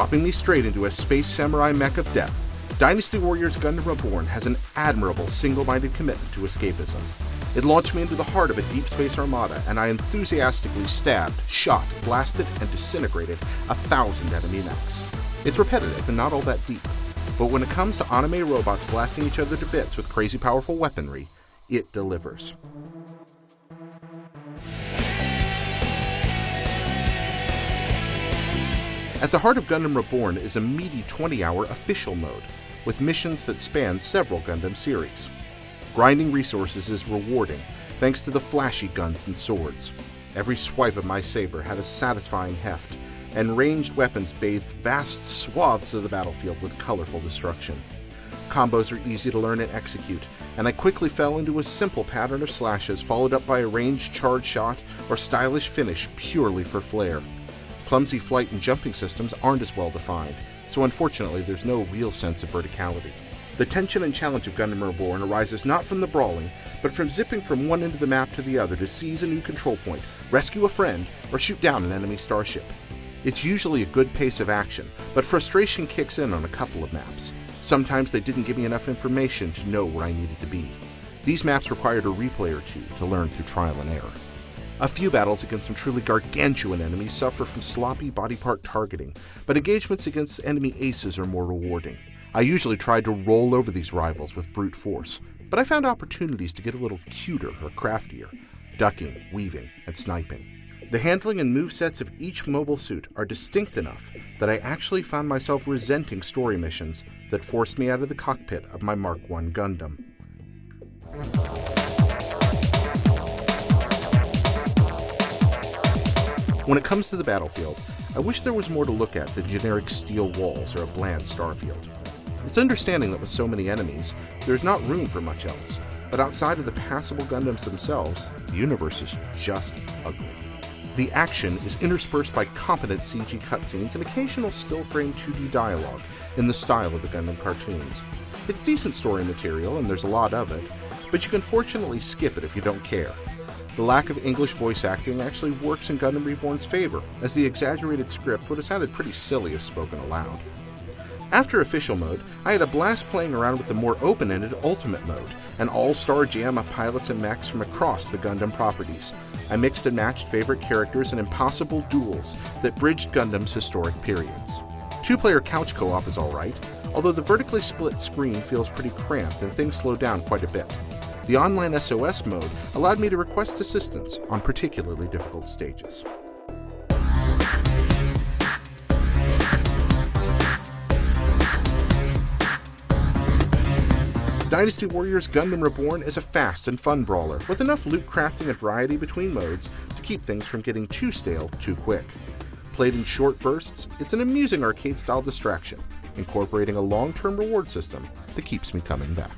dropping me straight into a space samurai mech of death. Dynasty Warriors Gundam Reborn has an admirable single-minded commitment to escapism. It launched me into the heart of a deep space armada, and I enthusiastically stabbed, shot, blasted, and disintegrated 1,000 enemy mechs. It's repetitive and not all that deep, but when it comes to anime robots blasting each other to bits with crazy powerful weaponry, it delivers. At the heart of Gundam Reborn is a meaty 20-hour official mode, with missions that span several Gundam series. Grinding resources is rewarding, thanks to the flashy guns and swords. Every swipe of my saber had a satisfying heft, and ranged weapons bathed vast swaths of the battlefield with colorful destruction. Combos are easy to learn and execute, and I quickly fell into a simple pattern of slashes followed up by a ranged charge shot or stylish finish purely for flair. Clumsy flight and jumping systems aren't as well defined, so unfortunately there's no real sense of verticality. The tension and challenge of Gundam Reborn arises not from the brawling, but from zipping from one end of the map to the other to seize a new control point, rescue a friend, or shoot down an enemy starship. It's usually a good pace of action, but frustration kicks in on a couple of maps. Sometimes they didn't give me enough information to know where I needed to be. These maps required a replay or two to learn through trial and error. A few battles against some truly gargantuan enemies suffer from sloppy body part targeting, but engagements against enemy aces are more rewarding. I usually tried to roll over these rivals with brute force, but I found opportunities to get a little cuter or craftier, ducking, weaving, and sniping. The handling and movesets of each mobile suit are distinct enough that I actually found myself resenting story missions that forced me out of the cockpit of my Mark I Gundam. When it comes to the battlefield, I wish there was more to look at than generic steel walls or a bland starfield. It's understanding that with so many enemies, there's not room for much else, but outside of the passable Gundams themselves, the universe is just ugly. The action is interspersed by competent CG cutscenes and occasional still-frame 2D dialogue in the style of the Gundam cartoons. It's decent story material, and there's a lot of it, but you can fortunately skip it if you don't care. The lack of English voice acting actually works in Gundam Reborn's favor, as the exaggerated script would have sounded pretty silly if spoken aloud. After official mode, I had a blast playing around with the more open-ended ultimate mode, an all-star jam of pilots and mechs from across the Gundam properties. I mixed and matched favorite characters in impossible duels that bridged Gundam's historic periods. Two-player couch co-op is alright, although the vertically split screen feels pretty cramped and things slow down quite a bit. The online SOS mode allowed me to request assistance on particularly difficult stages. Dynasty Warriors Gundam Reborn is a fast and fun brawler with enough loot crafting and variety between modes to keep things from getting too stale too quick. Played in short bursts, it's an amusing arcade-style distraction, incorporating a long-term reward system that keeps me coming back.